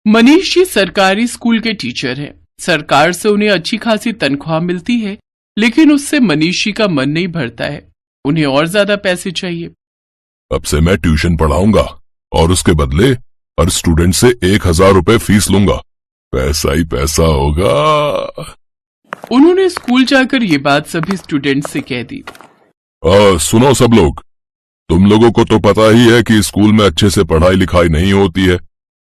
मनीष जी सरकारी स्कूल के टीचर हैं। सरकार से उन्हें अच्छी खासी तनख्वाह मिलती है, लेकिन उससे मनीष जी का मन नहीं भरता है। उन्हें और ज्यादा पैसे चाहिए। अब से मैं ट्यूशन पढ़ाऊंगा और उसके बदले हर स्टूडेंट से 1,000 रुपए फीस लूंगा। पैसा ही पैसा होगा। उन्होंने स्कूल जाकर ये बात सभी स्टूडेंट से कह दी। सुनो सब लोग, तुम लोगों को तो पता ही है कि स्कूल में अच्छे से पढ़ाई लिखाई नहीं होती है।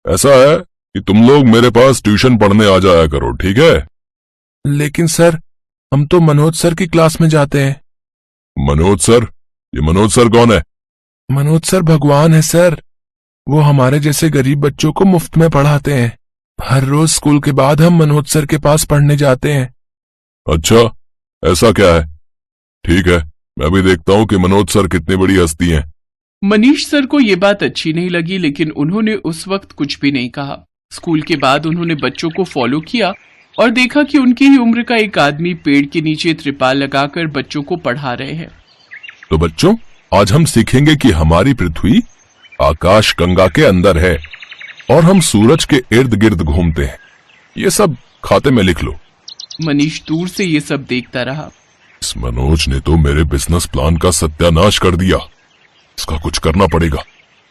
ऐसा है कि तुम लोग मेरे पास ट्यूशन पढ़ने आ जाया करो, ठीक है? लेकिन सर, हम तो मनोज सर की क्लास में जाते हैं। मनोज सर? ये मनोज सर कौन है? मनोज सर भगवान है सर। वो हमारे जैसे गरीब बच्चों को मुफ्त में पढ़ाते हैं। हर रोज स्कूल के बाद हम मनोज सर के पास पढ़ने जाते हैं। अच्छा, ऐसा क्या है? ठीक है, मैं भी देखता हूँ कि मनोज सर कितनी बड़ी हस्ती हैं। मनीष सर को ये बात अच्छी नहीं लगी, लेकिन उन्होंने उस वक्त कुछ भी नहीं कहा। स्कूल के बाद उन्होंने बच्चों को फॉलो किया और देखा कि उनकी ही उम्र का एक आदमी पेड़ के नीचे त्रिपाल लगाकर बच्चों को पढ़ा रहे हैं। तो बच्चों, आज हम सीखेंगे कि हमारी पृथ्वी आकाश गंगा के अंदर है और हम सूरज के इर्द गिर्द घूमते हैं। ये सब खाते में लिख लो। मनीष दूर से ये सब देखता रहा। इस मनोज ने तो मेरे बिजनेस प्लान का सत्यानाश कर दिया। इसका कुछ करना पड़ेगा।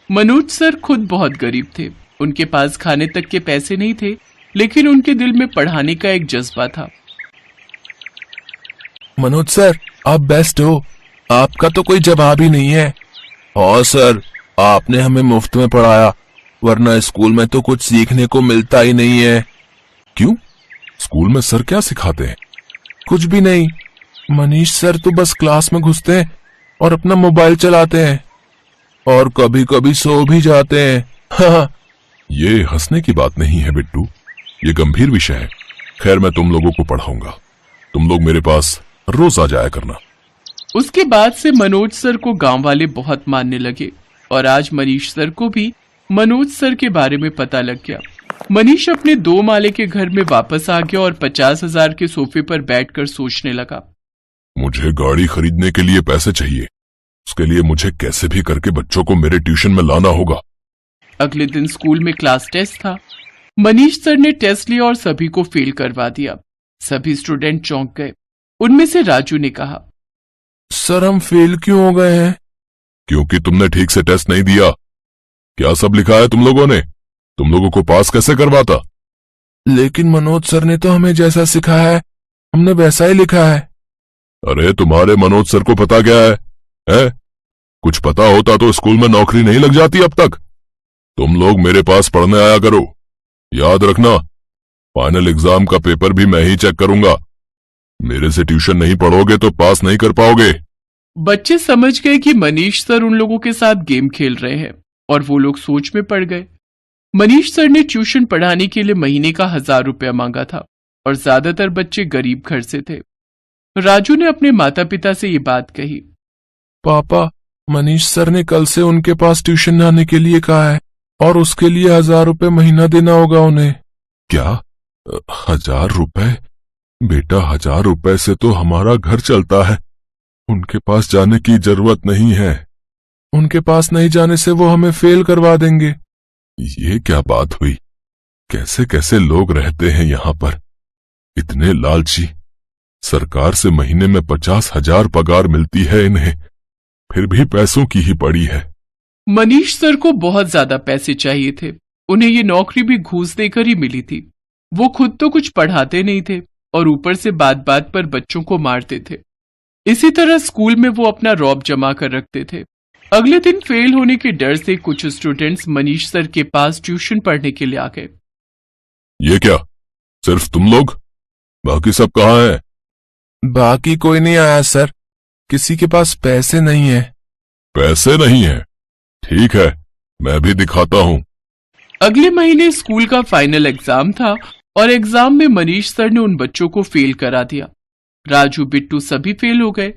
मनोज सर खुद बहुत गरीब थे। उनके पास खाने तक के पैसे नहीं थे, लेकिन उनके दिल में पढ़ाने का एक जज्बा था। मनोज सर, आप बेस्ट हो। आपका तो कोई जवाब ही नहीं है। हाँ सर, आपने हमें मुफ्त में पढ़ाया, वरना स्कूल में तो कुछ सीखने को मिलता ही नहीं है। क्यों? स्कूल में सर क्या सिखाते हैं? कुछ भी नहीं। मनीष सर तो बस क्लास में घुसते हैं और अपना मोबाइल चलाते हैं और कभी कभी सो भी जाते हैं। हाँ। ये हंसने की बात नहीं है बिट्टू, ये गंभीर विषय है। खैर, मैं तुम लोगों को पढ़ाऊंगा। तुम लोग मेरे पास रोज आ जाया करना। उसके बाद से मनोज सर को गांव वाले बहुत मानने लगे और आज मनीष सर को भी मनोज सर के बारे में पता लग गया। मनीष अपने 2 माले के घर में वापस आ गया और 50,000 के सोफे पर बैठकर सोचने लगा। मुझे गाड़ी खरीदने के लिए पैसे चाहिए। उसके लिए मुझे कैसे भी करके बच्चों को मेरे ट्यूशन में लाना होगा। अगले दिन स्कूल में क्लास टेस्ट था। मनीष सर ने टेस्ट लिया और सभी को फेल करवा दिया। सभी स्टूडेंट चौंक गए। उनमें से राजू ने कहा, सर हम फेल क्यों हो गए हैं? क्योंकि तुमने ठीक से टेस्ट नहीं दिया। क्या सब लिखा है तुम लोगों ने? तुम लोगों को पास कैसे करवाता? लेकिन मनोज सर ने तो हमें जैसा सिखाया है हमने वैसा ही लिखा है। अरे तुम्हारे मनोज सर को पता क्या है? कुछ पता होता तो स्कूल में नौकरी नहीं लग जाती अब तक। तुम लोग मेरे पास पढ़ने आया करो। याद रखना, फाइनल एग्जाम का पेपर भी मैं ही चेक करूंगा। मेरे से ट्यूशन नहीं पढ़ोगे तो पास नहीं कर पाओगे। बच्चे समझ गए कि मनीष सर उन लोगों के साथ गेम खेल रहे हैं और वो लोग सोच में पड़ गए। मनीष सर ने ट्यूशन पढ़ाने के लिए महीने का 1,000 रुपया मांगा था और ज्यादातर बच्चे गरीब घर से थे। राजू ने अपने माता पिता से ये बात कही। पापा, मनीष सर ने कल से उनके पास ट्यूशन आने के लिए कहा है और उसके लिए 1,000 रुपये महीना देना होगा उन्हें। क्या? 1,000 रुपए? बेटा, 1,000 रुपए से तो हमारा घर चलता है। उनके पास जाने की जरूरत नहीं है। उनके पास नहीं जाने से वो हमें फेल करवा देंगे। ये क्या बात हुई? कैसे कैसे लोग रहते हैं यहाँ पर, इतने लालची। सरकार से महीने में 50,000 पगार मिलती है इन्हें, फिर भी पैसों की ही पड़ी है। मनीष सर को बहुत ज्यादा पैसे चाहिए थे। उन्हें ये नौकरी भी घूस देकर ही मिली थी। वो खुद तो कुछ पढ़ाते नहीं थे और ऊपर से बात बात पर बच्चों को मारते थे। इसी तरह स्कूल में वो अपना रौब जमा कर रखते थे। अगले दिन फेल होने के डर से कुछ स्टूडेंट्स मनीष सर के पास ट्यूशन पढ़ने के लिए आ गए। ये क्या, सिर्फ तुम लोग? बाकी सब कहाँ हैं? बाकी कोई नहीं आया सर, किसी के पास पैसे नहीं है। पैसे नहीं है? ठीक है, मैं भी दिखाता हूँ। अगले महीने स्कूल का फाइनल एग्जाम था और एग्जाम में मनीष सर ने उन बच्चों को फेल करा दिया। राजू, बिट्टू सभी फेल हो गए।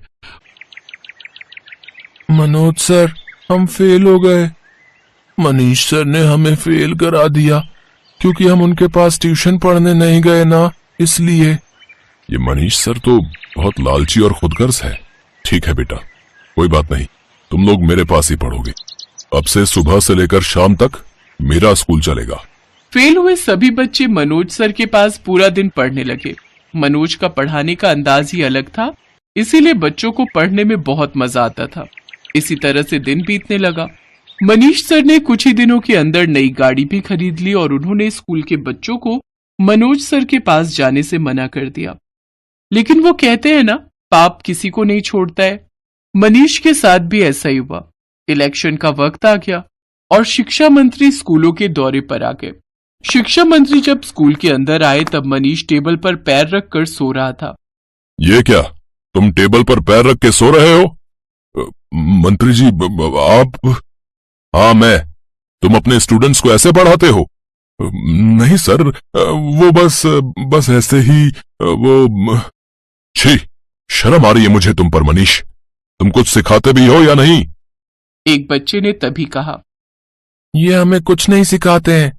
मनोज सर, हम फेल हो गए। मनीष सर ने हमें फेल करा दिया क्योंकि हम उनके पास ट्यूशन पढ़ने नहीं गए ना, इसलिए। ये मनीष सर तो बहुत लालची और खुदगर्ज है। ठीक है बेटा, कोई बात नहीं, तुम लोग मेरे पास ही पढ़ोगे। अब से सुबह से लेकर शाम तक मेरा स्कूल चलेगा। फेल हुए सभी बच्चे मनोज सर के पास पूरा दिन पढ़ने लगे। मनोज का पढ़ाने का अंदाज ही अलग था, इसीलिए बच्चों को पढ़ने में बहुत मजा आता था। इसी तरह से दिन बीतने लगा। मनीष सर ने कुछ ही दिनों के अंदर नई गाड़ी भी खरीद ली और उन्होंने स्कूल के बच्चों को मनोज सर के पास जाने से मना कर दिया। लेकिन वो कहते हैं ना, पाप किसी को नहीं छोड़ता है। मनीष के साथ भी ऐसा ही हुआ। इलेक्शन का वक्त आ गया और शिक्षा मंत्री स्कूलों के दौरे पर आ गए। शिक्षा मंत्री जब स्कूल के अंदर आए तब मनीष टेबल पर पैर रखकर सो रहा था। ये क्या, तुम टेबल पर पैर रख के सो रहे हो? मंत्री जी, आप? हाँ, मैं। तुम अपने स्टूडेंट्स को ऐसे पढ़ाते हो? नहीं सर, वो बस ऐसे ही। वो छी, शर्म आ रही है मुझे तुम पर मनीष। तुम कुछ सिखाते भी हो या नहीं? एक बच्चे ने तभी कहा, ये हमें कुछ नहीं सिखाते हैं,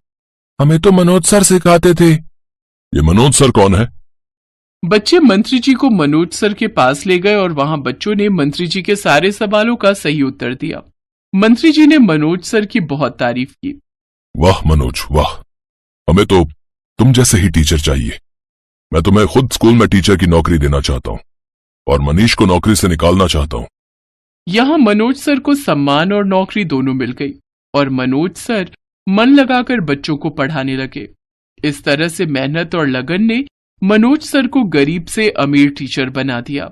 हमें तो मनोज सर सिखाते थे। ये मनोज सर कौन है? बच्चे मंत्री जी को मनोज सर के पास ले गए और वहां बच्चों ने मंत्री जी के सारे सवालों का सही उत्तर दिया। मंत्री जी ने मनोज सर की बहुत तारीफ की। वाह मनोज, वाह। हमें तो तुम जैसे ही टीचर चाहिए। मैं तुम्हें खुद स्कूल में टीचर की नौकरी देना चाहता हूँ और मनीष को नौकरी से निकालना चाहता हूँ। यहाँ मनोज सर को सम्मान और नौकरी दोनों मिल गई और मनोज सर मन लगाकर बच्चों को पढ़ाने लगे। इस तरह से मेहनत और लगन ने मनोज सर को गरीब से अमीर टीचर बना दिया।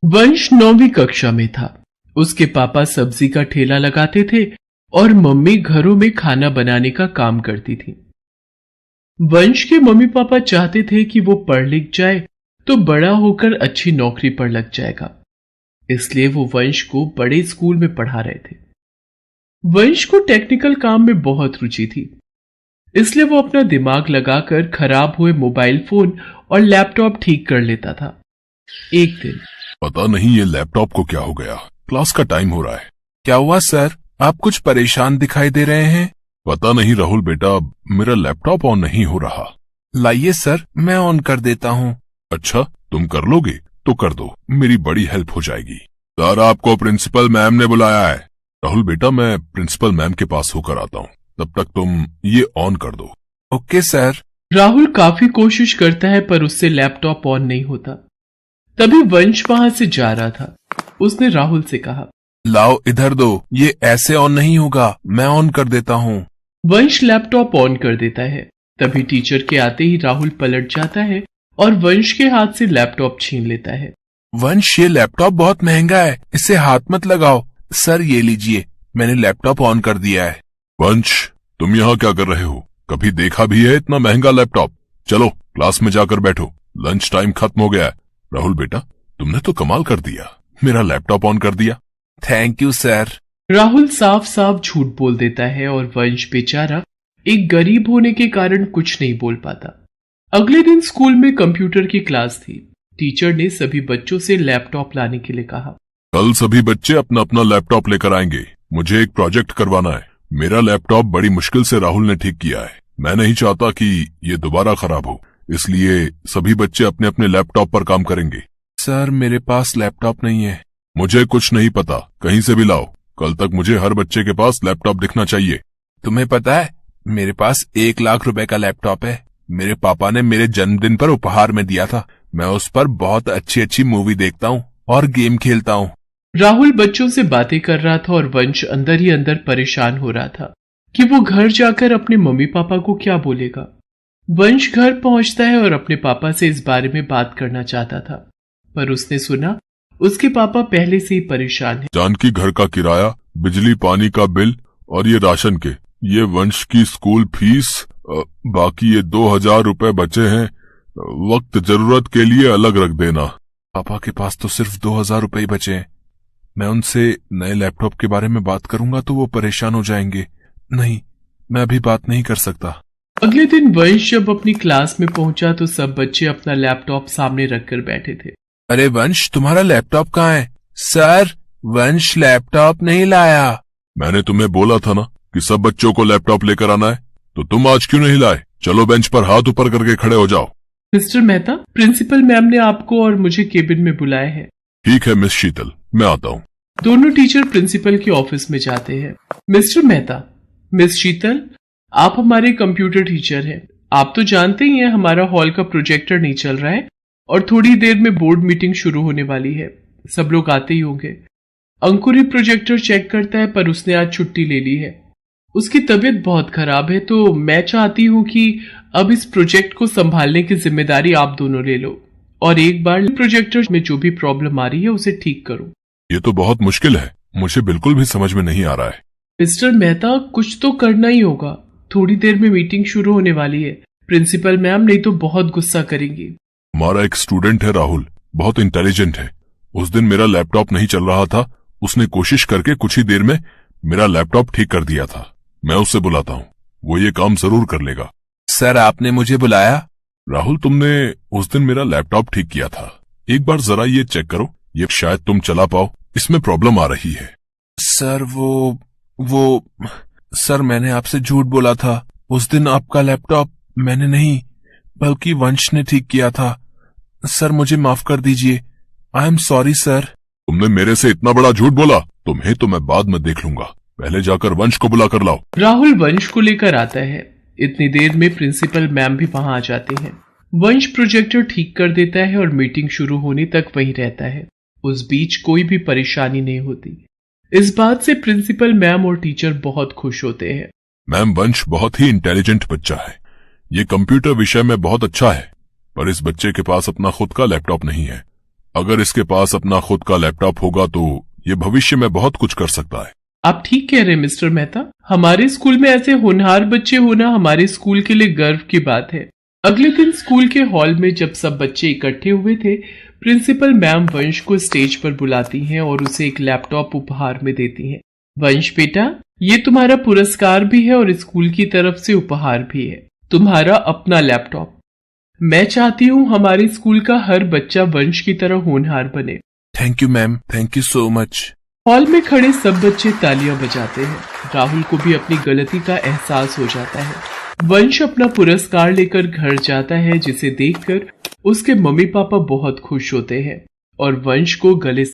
वंश 9वीं कक्षा में था। उसके पापा सब्जी का ठेला लगाते थे और मम्मी घरों में खाना बनाने का काम करती थी। वंश के मम्मी पापा चाहते थे कि वो पढ़ लिख जाए तो बड़ा होकर अच्छी नौकरी पर लग जाएगा, इसलिए वो वंश को बड़े स्कूल में पढ़ा रहे थे। वंश को टेक्निकल काम में बहुत रुचि थी, इसलिए वो अपना दिमाग लगाकर खराब हुए मोबाइल फोन और लैपटॉप ठीक कर लेता था। एक दिन, पता नहीं ये लैपटॉप को क्या हो गया, क्लास का टाइम हो रहा है। क्या हुआ सर, आप कुछ परेशान दिखाई दे रहे हैं? पता नहीं राहुल बेटा, मेरा लैपटॉप ऑन नहीं हो रहा। लाइए सर, मैं ऑन कर देता हूँ। अच्छा, तुम कर लोगे तो कर दो, मेरी बड़ी हेल्प हो जाएगी। सर, आपको प्रिंसिपल मैम ने बुलाया है। राहुल बेटा, मैं प्रिंसिपल मैम के पास होकर आता हूँ, तब तक तुम ये ऑन कर दो। Okay sir. राहुल काफी कोशिश करता है पर उससे लैपटॉप ऑन नहीं होता। तभी वंश वहां से जा रहा था। उसने राहुल से कहा, लाओ इधर दो, ये ऐसे ऑन नहीं होगा, मैं ऑन कर देता हूँ। वंश लैपटॉप ऑन कर देता है। तभी टीचर के आते ही राहुल पलट जाता है और वंश के हाथ से लैपटॉप छीन लेता है। वंश, ये लैपटॉप बहुत महंगा है, इसे हाथ मत लगाओ। सर ये लीजिए, मैंने लैपटॉप ऑन कर दिया है। वंश, तुम यहाँ क्या कर रहे हो? कभी देखा भी है इतना महंगा लैपटॉप? चलो क्लास में जाकर बैठो, लंच टाइम खत्म हो गया है। राहुल बेटा, तुमने तो कमाल कर दिया, मेरा लैपटॉप ऑन कर दिया। Thank you sir. राहुल साफ साफ झूठ बोल देता है और वंश बेचारा एक गरीब होने के कारण कुछ नहीं बोल पाता। अगले दिन स्कूल में कंप्यूटर की क्लास थी। टीचर ने सभी बच्चों से लैपटॉप लाने के लिए कहा। कल सभी बच्चे अपना अपना लैपटॉप लेकर आएंगे, मुझे एक प्रोजेक्ट करवाना है। मेरा लैपटॉप बड़ी मुश्किल से राहुल ने ठीक किया है, मैं नहीं चाहता कि ये दोबारा खराब हो, इसलिए सभी बच्चे अपने अपने लैपटॉप पर काम करेंगे। सर, मेरे पास लैपटॉप नहीं है। मुझे कुछ नहीं पता, कहीं से भी लाओ। कल तक मुझे हर बच्चे के पास लैपटॉप दिखना चाहिए। तुम्हें पता है, मेरे पास 1 लाख रुपए का लैपटॉप है। मेरे पापा ने मेरे जन्मदिन पर उपहार में दिया था। मैं उस पर बहुत अच्छी अच्छी मूवी देखता हूँ और गेम खेलता हूँ। राहुल बच्चों से बातें कर रहा था और वंश अंदर ही अंदर परेशान हो रहा था कि वो घर जाकर अपने मम्मी पापा को क्या बोलेगा। वंश घर पहुंचता है और अपने पापा से इस बारे में बात करना चाहता था, पर उसने सुना उसके पापा पहले से ही परेशान हैं। जानकी घर का किराया, बिजली पानी का बिल और ये राशन के, ये वंश की स्कूल फीस, बाकी ये 2000 रुपए बचे हैं, वक्त जरूरत के लिए अलग रख देना। पापा के पास तो सिर्फ 2000 रुपए ही बचे हैं। मैं उनसे नए लैपटॉप के बारे में बात करूंगा तो वो परेशान हो जाएंगे। नहीं, मैं अभी बात नहीं कर सकता। अगले दिन वंश जब अपनी क्लास में पहुंचा तो सब बच्चे अपना लैपटॉप सामने रखकर बैठे थे। अरे वंश, तुम्हारा लैपटॉप कहाँ है? सर, वंश लैपटॉप नहीं लाया। मैंने तुम्हें बोला था ना कि सब बच्चों को लैपटॉप लेकर आना है, तो तुम आज क्यों नहीं लाए? चलो बेंच पर हाथ ऊपर करके खड़े हो जाओ। मिस्टर मेहता, प्रिंसिपल मैम ने आपको और मुझे केबिन में बुलाया है। ठीक है मिस शीतल, मैं आता हूँ। दोनों टीचर प्रिंसिपल के ऑफिस में जाते हैं। मिस्टर मेहता, मिस शीतल, आप हमारे कंप्यूटर टीचर हैं। आप तो जानते ही हैं हमारा हॉल का प्रोजेक्टर नहीं चल रहा है और थोड़ी देर में बोर्ड मीटिंग शुरू होने वाली है। सब लोग आते ही होंगे। अंकुर ही प्रोजेक्टर चेक करता है, पर उसने आज छुट्टी ले ली है। उसकी तबीयत बहुत खराब है, तो मैं चाहती हूँ कि अब इस प्रोजेक्ट को संभालने की जिम्मेदारी आप दोनों ले लो और एक बार प्रोजेक्टर में जो भी प्रॉब्लम आ रही है उसे ठीक करो। ये तो बहुत मुश्किल है, मुझे बिल्कुल भी समझ में नहीं आ रहा है। मिस्टर मेहता, कुछ तो करना ही होगा। थोड़ी देर में मीटिंग शुरू होने वाली है। प्रिंसिपल मैम नहीं तो बहुत गुस्सा करेंगी। हमारा एक स्टूडेंट है राहुल, बहुत इंटेलिजेंट है। उस दिन मेरा लैपटॉप नहीं चल रहा था, उसने कोशिश करके कुछ ही देर में मेरा लैपटॉप ठीक कर दिया था। मैं उससे बुलाता हूँ, वो ये काम जरूर कर लेगा। सर, आपने मुझे बुलाया? राहुल, तुमने उस दिन मेरा लैपटॉप ठीक किया था, एक बार जरा ये चेक करो, ये शायद तुम चला पाओ, इसमें प्रॉब्लम आ रही है। सर, वो सर, मैंने आपसे झूठ बोला था। उस दिन आपका लैपटॉप मैंने नहीं बल्कि वंश ने ठीक किया था। सर, मुझे माफ कर दीजिए। I am sorry sir. तुमने मेरे से इतना बड़ा झूठ बोला, तुम्हें तो मैं बाद में देख लूंगा। पहले जाकर वंश को बुला कर लाओ। राहुल वंश को लेकर आता है। इतनी देर में प्रिंसिपल मैम भी वहां आ जाते हैं। वंश प्रोजेक्टर ठीक कर देता है और मीटिंग शुरू होने तक वहीं रहता है। उस बीच कोई भी परेशानी नहीं होती। इस बात से प्रिंसिपल मैम और टीचर बहुत खुश होते हैं। मैम, वंश बहुत ही इंटेलिजेंट बच्चा है। ये कंप्यूटर विषय में बहुत अच्छा है, पर इस बच्चे के पास अपना खुद का लैपटॉप नहीं है। अगर इसके पास अपना खुद का लैपटॉप होगा तो ये भविष्य में बहुत कुछ कर सकता है। आप ठीक कह रहे हैं मिस्टर मेहता। हमारे स्कूल में ऐसे होनहार बच्चे होना हमारे स्कूल के लिए गर्व की बात है। अगले दिन स्कूल के हॉल में जब सब बच्चे इकट्ठे हुए थे, प्रिंसिपल मैम वंश को स्टेज पर बुलाती हैं और उसे एक लैपटॉप उपहार में देती हैं। वंश बेटा, ये तुम्हारा पुरस्कार भी है और स्कूल की तरफ से उपहार भी है, तुम्हारा अपना लैपटॉप। मैं चाहती हूँ हमारे स्कूल का हर बच्चा वंश की तरह होनहार बने। Thank you ma'am, thank you so much. Hall में खड़े सब बच्चे तालियां बजाते हैं। राहुल को भी अपनी गलती का एहसास हो जाता है। वंश अपना पुरस्कार लेकर घर जाता है, जिसे देखकर उसके मम्मी पापा बहुत खुश होते हैं और वंश को गले